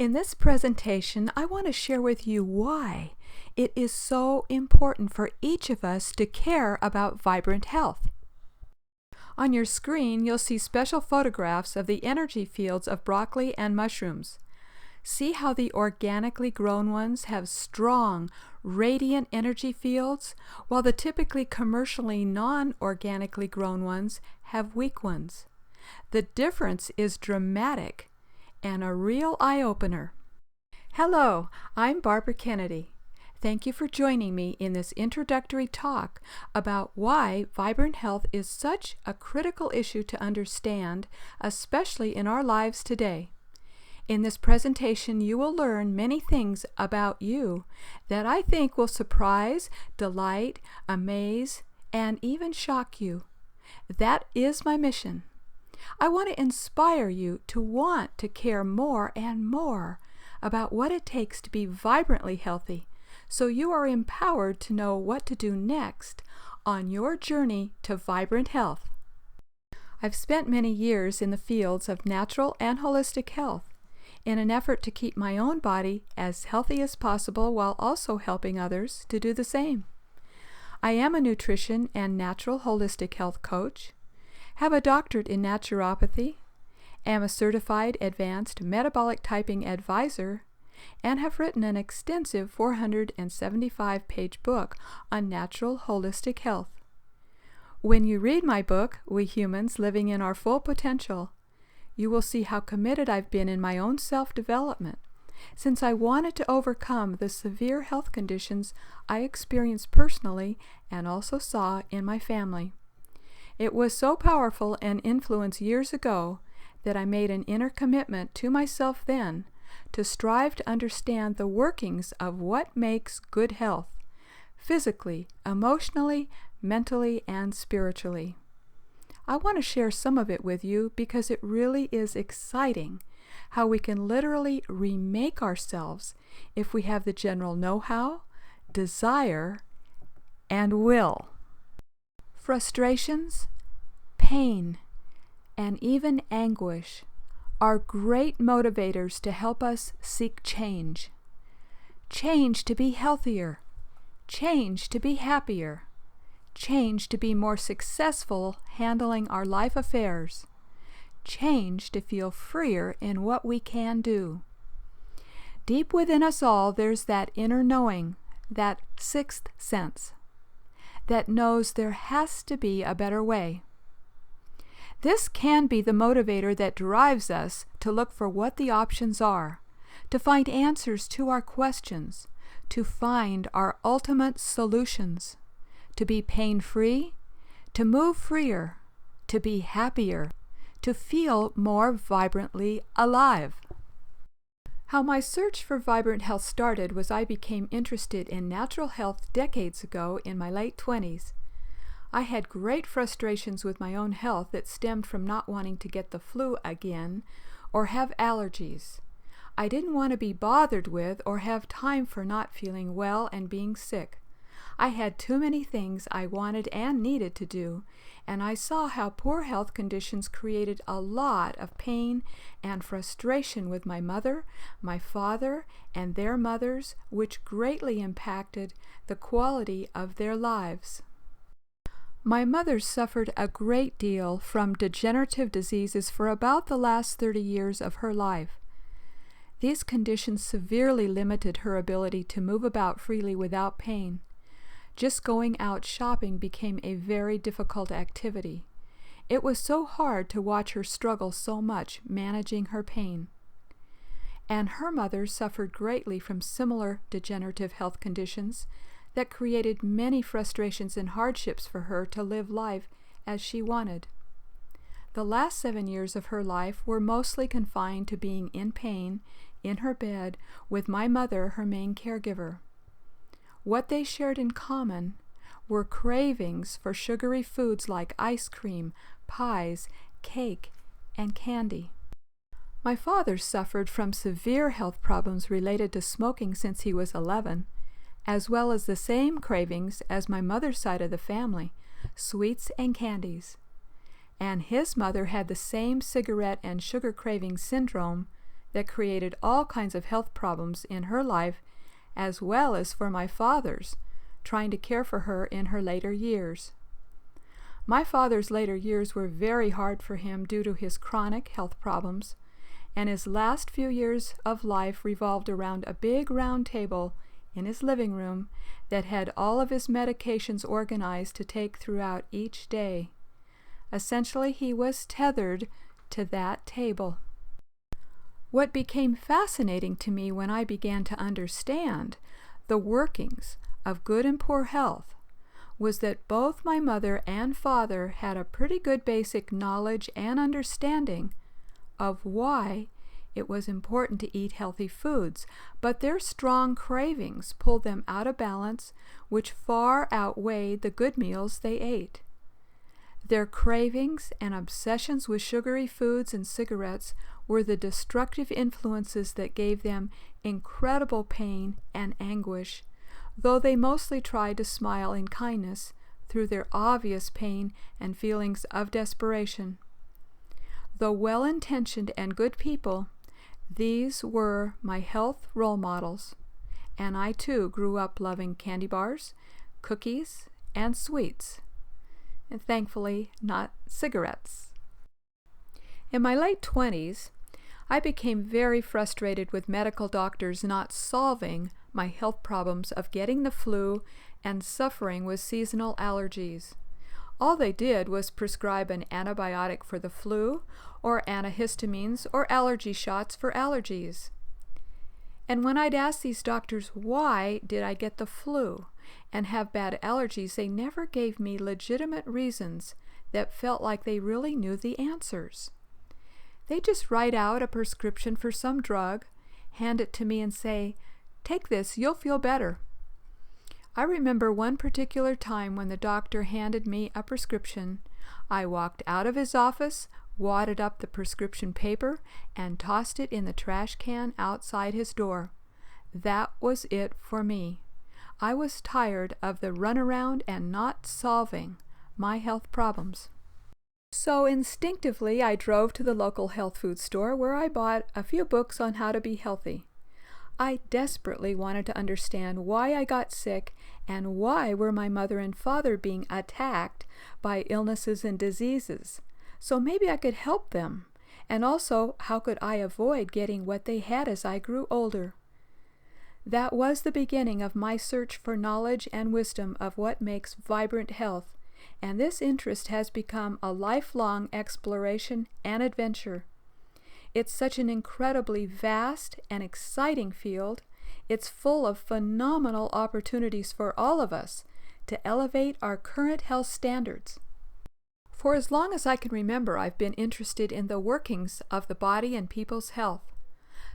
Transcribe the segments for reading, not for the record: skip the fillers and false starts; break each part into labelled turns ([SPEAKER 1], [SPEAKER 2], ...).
[SPEAKER 1] In this presentation, I want to share with you why it is so important for each of us to care about vibrant health. On your screen, you'll see special photographs of the energy fields of broccoli and mushrooms. See how the organically grown ones have strong, radiant energy fields, while the typically commercially non-organically grown ones have weak ones. The difference is dramatic and a real eye-opener. Hello, I'm Barbara Kennedy. Thank you for joining me in this introductory talk about why vibrant health is such a critical issue to understand, especially in our lives today. In this presentation, you will learn many things about you that I think will surprise, delight, amaze, and even shock you. That is my mission. I want to inspire you to want to care more and more about what it takes to be vibrantly healthy, so you are empowered to know what to do next on your journey to vibrant health. I've spent many years in the fields of natural and holistic health in an effort to keep my own body as healthy as possible while also helping others to do the same. I am a nutrition and natural holistic health coach, have a doctorate in naturopathy, am a certified advanced metabolic typing advisor, and have written an extensive 475-page book on natural holistic health. When you read my book, We Humans Living in Our Full Potential, you will see how committed I've been in my own self-development, since I wanted to overcome the severe health conditions I experienced personally and also saw in my family. It was so powerful and influenced years ago that I made an inner commitment to myself then to strive to understand the workings of what makes good health, physically, emotionally, mentally, and spiritually. I want to share some of it with you because it really is exciting how we can literally remake ourselves if we have the general know-how, desire, and will. Frustrations, pain, and even anguish are great motivators to help us seek change. Change to be healthier, change to be happier, change to be more successful handling our life affairs, change to feel freer in what we can do. Deep within us all, there's that inner knowing, that sixth sense, that knows there has to be a better way. This can be the motivator that drives us to look for what the options are, to find answers to our questions, to find our ultimate solutions, to be pain-free, to move freer, to be happier, to feel more vibrantly alive. How my search for vibrant health started was I became interested in natural health decades ago in my late 20s. I had great frustrations with my own health that stemmed from not wanting to get the flu again or have allergies. I didn't want to be bothered with or have time for not feeling well and being sick. I had too many things I wanted and needed to do, and I saw how poor health conditions created a lot of pain and frustration with my mother, my father, and their mothers, which greatly impacted the quality of their lives. My mother suffered a great deal from degenerative diseases for about the last 30 years of her life. These conditions severely limited her ability to move about freely without pain. Just going out shopping became a very difficult activity. It was so hard to watch her struggle so much managing her pain. And her mother suffered greatly from similar degenerative health conditions that created many frustrations and hardships for her to live life as she wanted. The last 7 years of her life were mostly confined to being in pain, in her bed, with my mother, her main caregiver. What they shared in common were cravings for sugary foods like ice cream, pies, cake, and candy. My father suffered from severe health problems related to smoking since he was 11, as well as the same cravings as my mother's side of the family, sweets and candies. And his mother had the same cigarette and sugar craving syndrome that created all kinds of health problems in her life, as well as for my father's, trying to care for her in her later years. My father's later years were very hard for him due to his chronic health problems, and his last few years of life revolved around a big round table in his living room that had all of his medications organized to take throughout each day. Essentially, he was tethered to that table. What became fascinating to me when I began to understand the workings of good and poor health was that both my mother and father had a pretty good basic knowledge and understanding of why it was important to eat healthy foods, but their strong cravings pulled them out of balance, which far outweighed the good meals they ate. Their cravings and obsessions with sugary foods and cigarettes were the destructive influences that gave them incredible pain and anguish, though they mostly tried to smile in kindness through their obvious pain and feelings of desperation. Though well-intentioned and good people, these were my health role models, and I too grew up loving candy bars, cookies, and sweets, and thankfully not cigarettes. In my late 20s, I became very frustrated with medical doctors not solving my health problems of getting the flu and suffering with seasonal allergies. All they did was prescribe an antibiotic for the flu, or antihistamines, or allergy shots for allergies. And when I'd ask these doctors why did I get the flu and have bad allergies, they never gave me legitimate reasons that felt like they really knew the answers. They just write out a prescription for some drug, hand it to me and say, "Take this, you'll feel better." I remember one particular time when the doctor handed me a prescription. I walked out of his office, wadded up the prescription paper, and tossed it in the trash can outside his door. That was it for me. I was tired of the runaround and not solving my health problems. So instinctively, I drove to the local health food store where I bought a few books on how to be healthy. I desperately wanted to understand why I got sick and why were my mother and father being attacked by illnesses and diseases. So maybe I could help them. And also, how could I avoid getting what they had as I grew older? That was the beginning of my search for knowledge and wisdom of what makes vibrant health, and this interest has become a lifelong exploration and adventure. It's such an incredibly vast and exciting field. It's full of phenomenal opportunities for all of us to elevate our current health standards. For as long as I can remember, I've been interested in the workings of the body and people's health.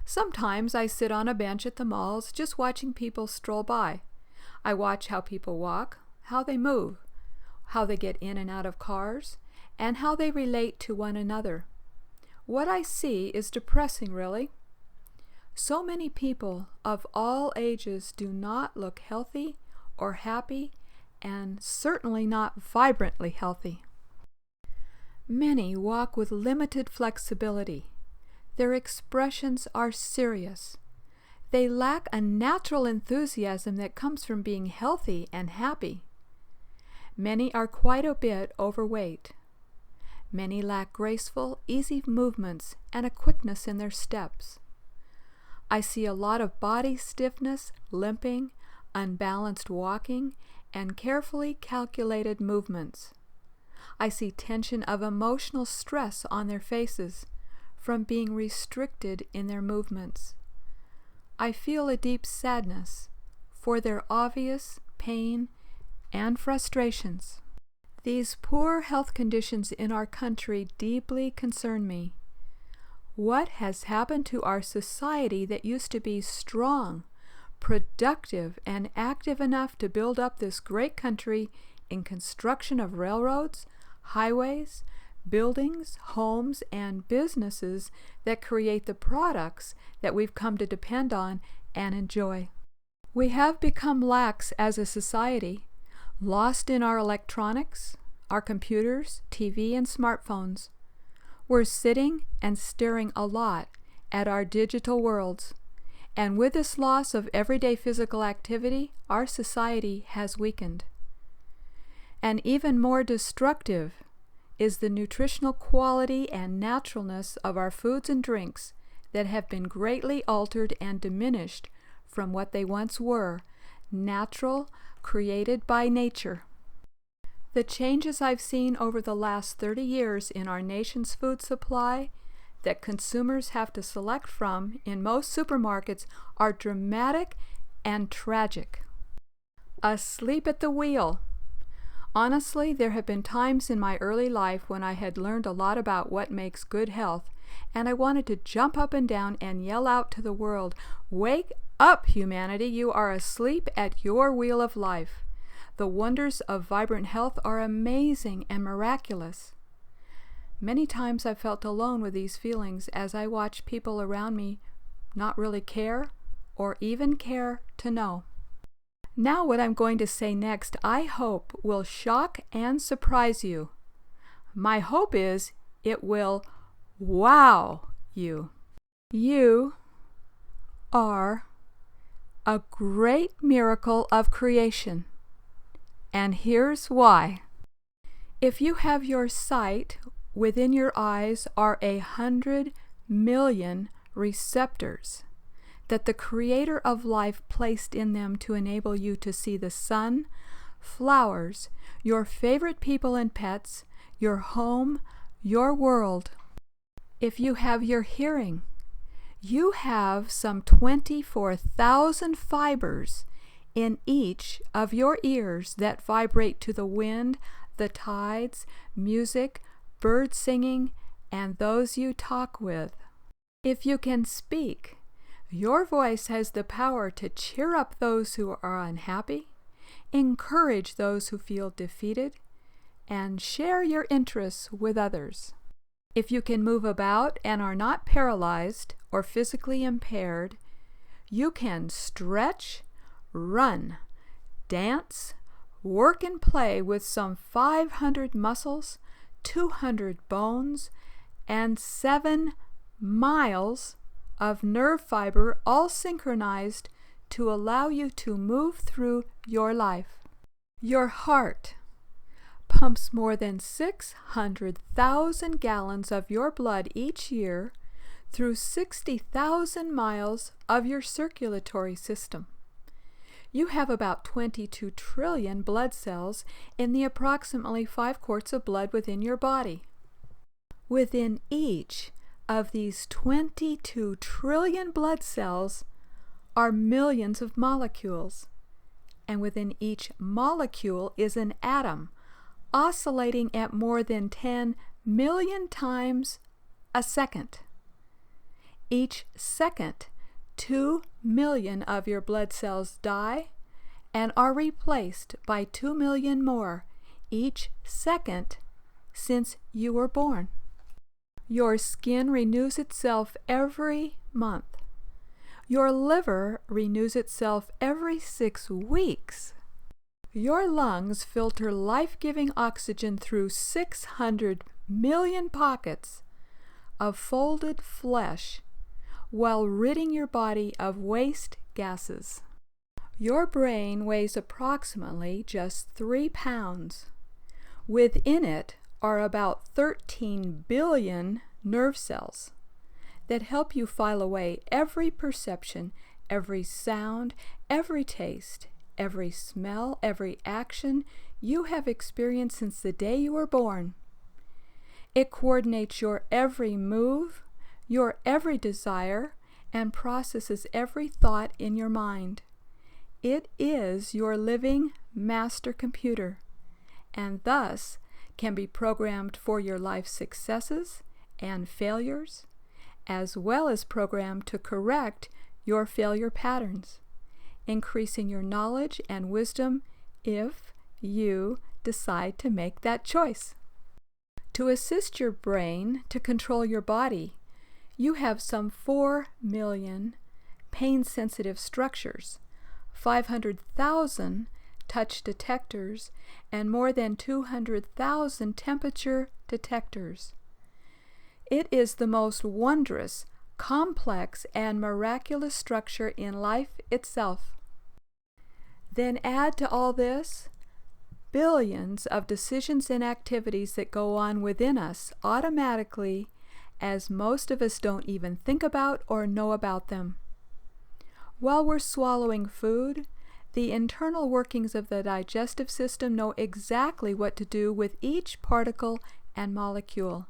[SPEAKER 1] Sometimes I sit on a bench at the malls just watching people stroll by. I watch how people walk, how they move, how they get in and out of cars, and how they relate to one another. What I see is depressing, really. So many people of all ages do not look healthy or happy, and certainly not vibrantly healthy. Many walk with limited flexibility. Their expressions are serious. They lack a natural enthusiasm that comes from being healthy and happy. Many are quite a bit overweight. Many lack graceful, easy movements and a quickness in their steps. I see a lot of body stiffness, limping, unbalanced walking, and carefully calculated movements. I see tension of emotional stress on their faces from being restricted in their movements. I feel a deep sadness for their obvious pain and frustrations. These poor health conditions in our country deeply concern me. What has happened to our society that used to be strong, productive, and active enough to build up this great country in construction of railroads, highways, buildings, homes, and businesses that create the products that we've come to depend on and enjoy? We have become lax as a society, lost in our electronics, our computers, TV, and smartphones. We're sitting and staring a lot at our digital worlds. And with this loss of everyday physical activity, our society has weakened. And even more destructive is the nutritional quality and naturalness of our foods and drinks that have been greatly altered and diminished from what they once were, natural, created by nature. The changes I've seen over the last 30 years in our nation's food supply that consumers have to select from in most supermarkets are dramatic and tragic. Asleep at the wheel. Honestly, there have been times in my early life when I had learned a lot about what makes good health, and I wanted to jump up and down and yell out to the world, "Wake up, humanity! You are asleep at your wheel of life. The wonders of vibrant health are amazing and miraculous." Many times I felt alone with these feelings as I watched people around me not really care or even care to know. Now what I'm going to say next, I hope will shock and surprise you. My hope is it will wow you. You are a great miracle of creation. And here's why. If you have your sight, within your eyes are 100 million receptors that the Creator of life placed in them to enable you to see the sun, flowers, your favorite people and pets, your home, your world. If you have your hearing, you have some 24,000 fibers in each of your ears that vibrate to the wind, the tides, music, birds singing, and those you talk with. If you can speak, your voice has the power to cheer up those who are unhappy, encourage those who feel defeated, and share your interests with others. If you can move about and are not paralyzed or physically impaired, you can stretch, run, dance, work and play with some 500 muscles, 200 bones, and 7 miles of nerve fiber all synchronized to allow you to move through your life. Your heart pumps more than 600,000 gallons of your blood each year through 60,000 miles of your circulatory system. You have about 22 trillion blood cells in the approximately 5 quarts of blood within your body. Within each of these 22 trillion blood cells are millions of molecules, and within each molecule is an atom oscillating at more than 10 million times a second. Each second, 2 million of your blood cells die and are replaced by 2 million more each second since you were born. Your skin renews itself every month. Your liver renews itself every 6 weeks. Your lungs filter life-giving oxygen through 600 million pockets of folded flesh while ridding your body of waste gases. Your brain weighs approximately just 3 pounds. Within it are about 13 billion nerve cells that help you file away every perception, every sound, every taste, every smell, every action you have experienced since the day you were born. It coordinates your every move, your every desire, and processes every thought in your mind. It is your living master computer, and thus can be programmed for your life's successes and failures, as well as programmed to correct your failure patterns, increasing your knowledge and wisdom if you decide to make that choice. To assist your brain to control your body, you have some 4 million pain-sensitive structures, 500,000 touch detectors, and more than 200,000 temperature detectors. It is the most wondrous complex and miraculous structure in life itself. Then add to all this billions of decisions and activities that go on within us automatically, as most of us don't even think about or know about them. While we're swallowing food, the internal workings of the digestive system know exactly what to do with each particle and molecule.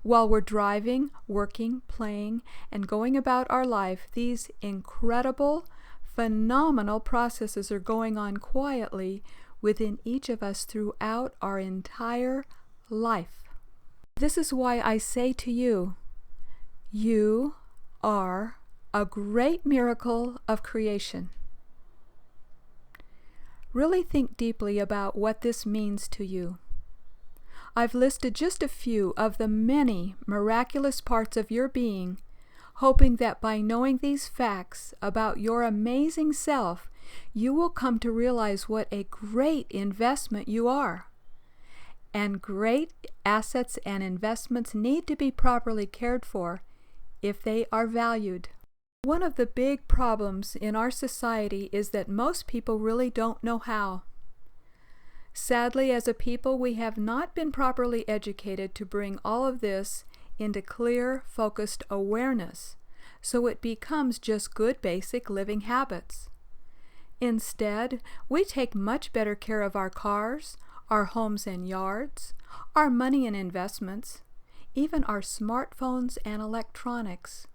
[SPEAKER 1] While we're driving, working, playing, and going about our life, these incredible, phenomenal processes are going on quietly within each of us throughout our entire life. This is why I say to you, you are a great miracle of creation. Really think deeply about what this means to you. I've listed just a few of the many miraculous parts of your being, hoping that by knowing these facts about your amazing self, you will come to realize what a great investment you are. And great assets and investments need to be properly cared for if they are valued. One of the big problems in our society is that most people really don't know how. Sadly, as a people, we have not been properly educated to bring all of this into clear, focused awareness, so it becomes just good basic living habits. Instead, we take much better care of our cars, our homes and yards, our money and investments, even our smartphones and electronics,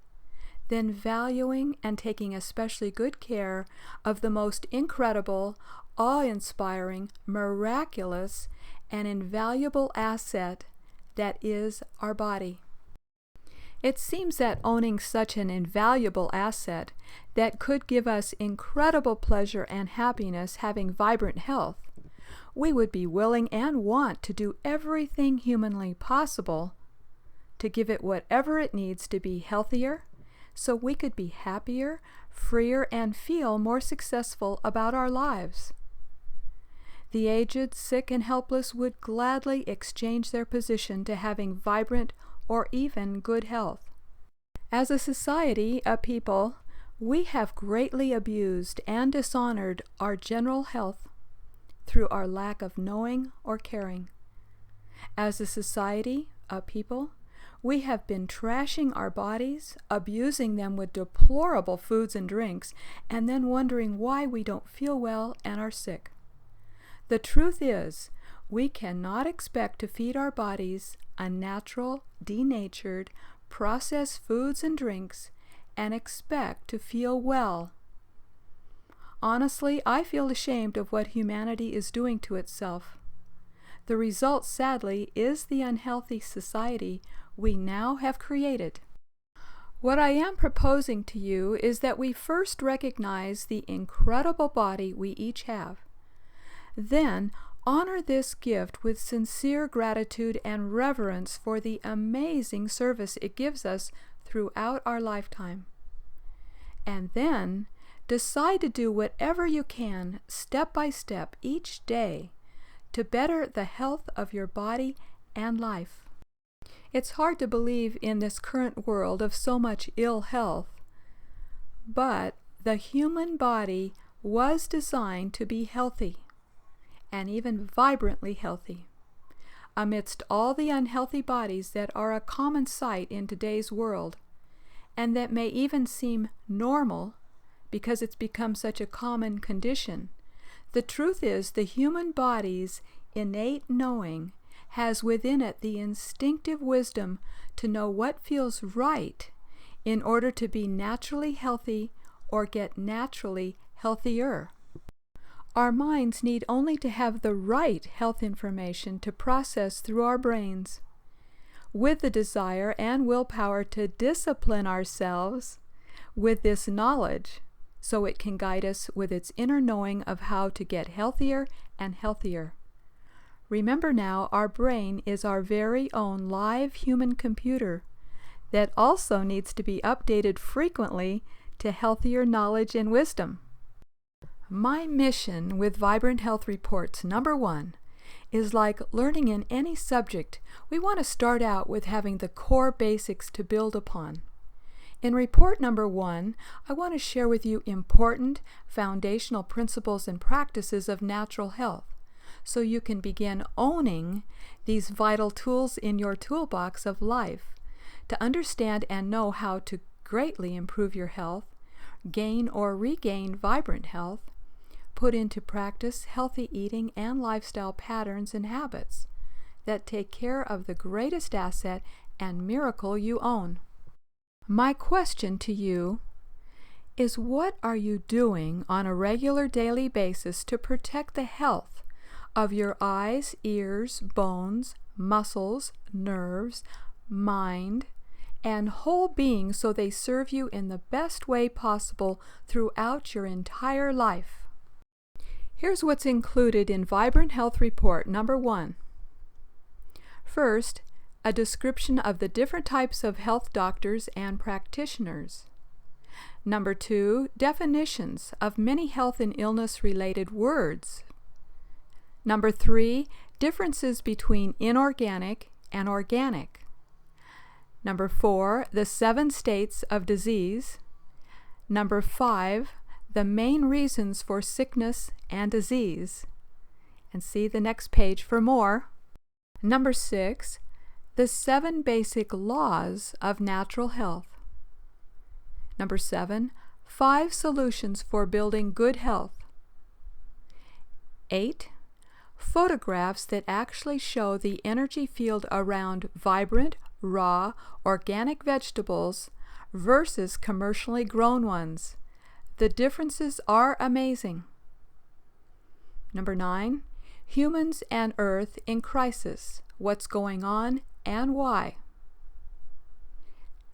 [SPEAKER 1] then valuing and taking especially good care of the most incredible, awe-inspiring, miraculous, and invaluable asset that is our body. It seems that owning such an invaluable asset that could give us incredible pleasure and happiness, having vibrant health, we would be willing and want to do everything humanly possible to give it whatever it needs to be healthier, so we could be happier, freer, and feel more successful about our lives. The aged, sick, and helpless would gladly exchange their position to having vibrant or even good health. As a society, a people, we have greatly abused and dishonored our general health through our lack of knowing or caring. As a society, a people, we have been trashing our bodies, abusing them with deplorable foods and drinks, and then wondering why we don't feel well and are sick. The truth is, we cannot expect to feed our bodies unnatural, denatured, processed foods and drinks and expect to feel well. Honestly, I feel ashamed of what humanity is doing to itself. The result, sadly, is the unhealthy society we now have created. What I am proposing to you is that we first recognize the incredible body we each have. Then honor this gift with sincere gratitude and reverence for the amazing service it gives us throughout our lifetime. And then decide to do whatever you can, step by step, each day, to better the health of your body and life. It's hard to believe in this current world of so much ill health, but the human body was designed to be healthy, and even vibrantly healthy. Amidst all the unhealthy bodies that are a common sight in today's world, and that may even seem normal because it's become such a common condition, the truth is the human body's innate knowing has within it the instinctive wisdom to know what feels right in order to be naturally healthy or get naturally healthier. Our minds need only to have the right health information to process through our brains, with the desire and willpower to discipline ourselves with this knowledge, so it can guide us with its inner knowing of how to get healthier and healthier. Remember now, our brain is our very own live human computer that also needs to be updated frequently to healthier knowledge and wisdom. My mission with Vibrant Health Reports, number 1, is like learning in any subject. We want to start out with having the core basics to build upon. In report number 1, I want to share with you important foundational principles and practices of natural health so you can begin owning these vital tools in your toolbox of life to understand and know how to greatly improve your health, gain or regain vibrant health, put into practice healthy eating and lifestyle patterns and habits that take care of the greatest asset and miracle you own. My question to you is, what are you doing on a regular daily basis to protect the health of your eyes, ears, bones, muscles, nerves, mind, and whole being so they serve you in the best way possible throughout your entire life? Here's what's included in Vibrant Health Report number 1. First, a description of the different types of health doctors and practitioners. Number 2, definitions of many health and illness-related words. Number 3, differences between inorganic and organic. Number 4, the 7 states of disease. Number 5, the main reasons for sickness and disease. And see the next page for more. Number 6, the 7 basic laws of natural health. Number 7, 5 solutions for building good health. 8, photographs that actually show the energy field around vibrant, raw, organic vegetables versus commercially grown ones. The differences are amazing. Number 9, humans and Earth in crisis. What's going on and why?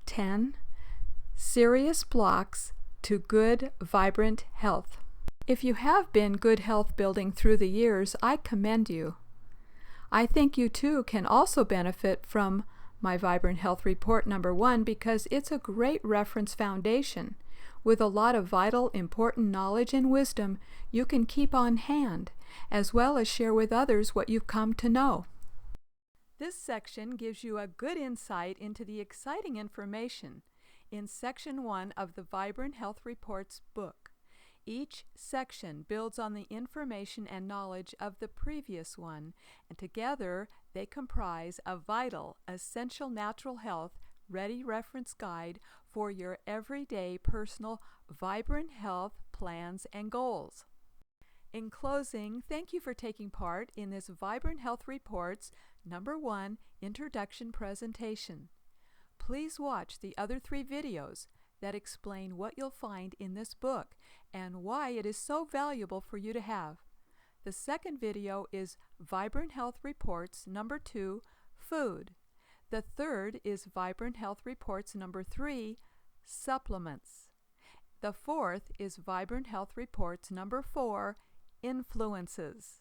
[SPEAKER 1] 10, serious blocks to good, vibrant health. If you have been good health building through the years, I commend you. I think you too can also benefit from my Vibrant Health Report number 1 because it's a great reference foundation with a lot of vital, important knowledge and wisdom you can keep on hand, as well as share with others what you've come to know. This section gives you a good insight into the exciting information in Section 1 of the Vibrant Health Reports book. Each section builds on the information and knowledge of the previous one, and together they comprise a vital, essential natural health ready reference guide for your everyday personal vibrant health plans and goals. In closing, thank you for taking part in this Vibrant Health Reports number 1 introduction presentation. Please watch the other 3 videos that explain what you'll find in this book and why it is so valuable for you to have. The second video is Vibrant Health Reports number 2, Food. The third is Vibrant Health Reports number 3, Supplements. The fourth is Vibrant Health Reports number 4, Influences.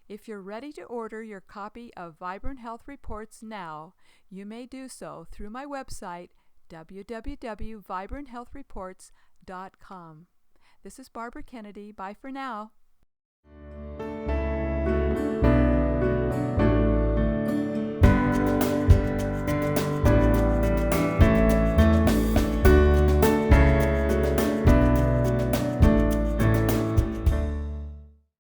[SPEAKER 1] If you're ready to order your copy of Vibrant Health Reports now, you may do so through my website, www.vibranthealthreports.com. This is Barbara Kennedy. Bye for now.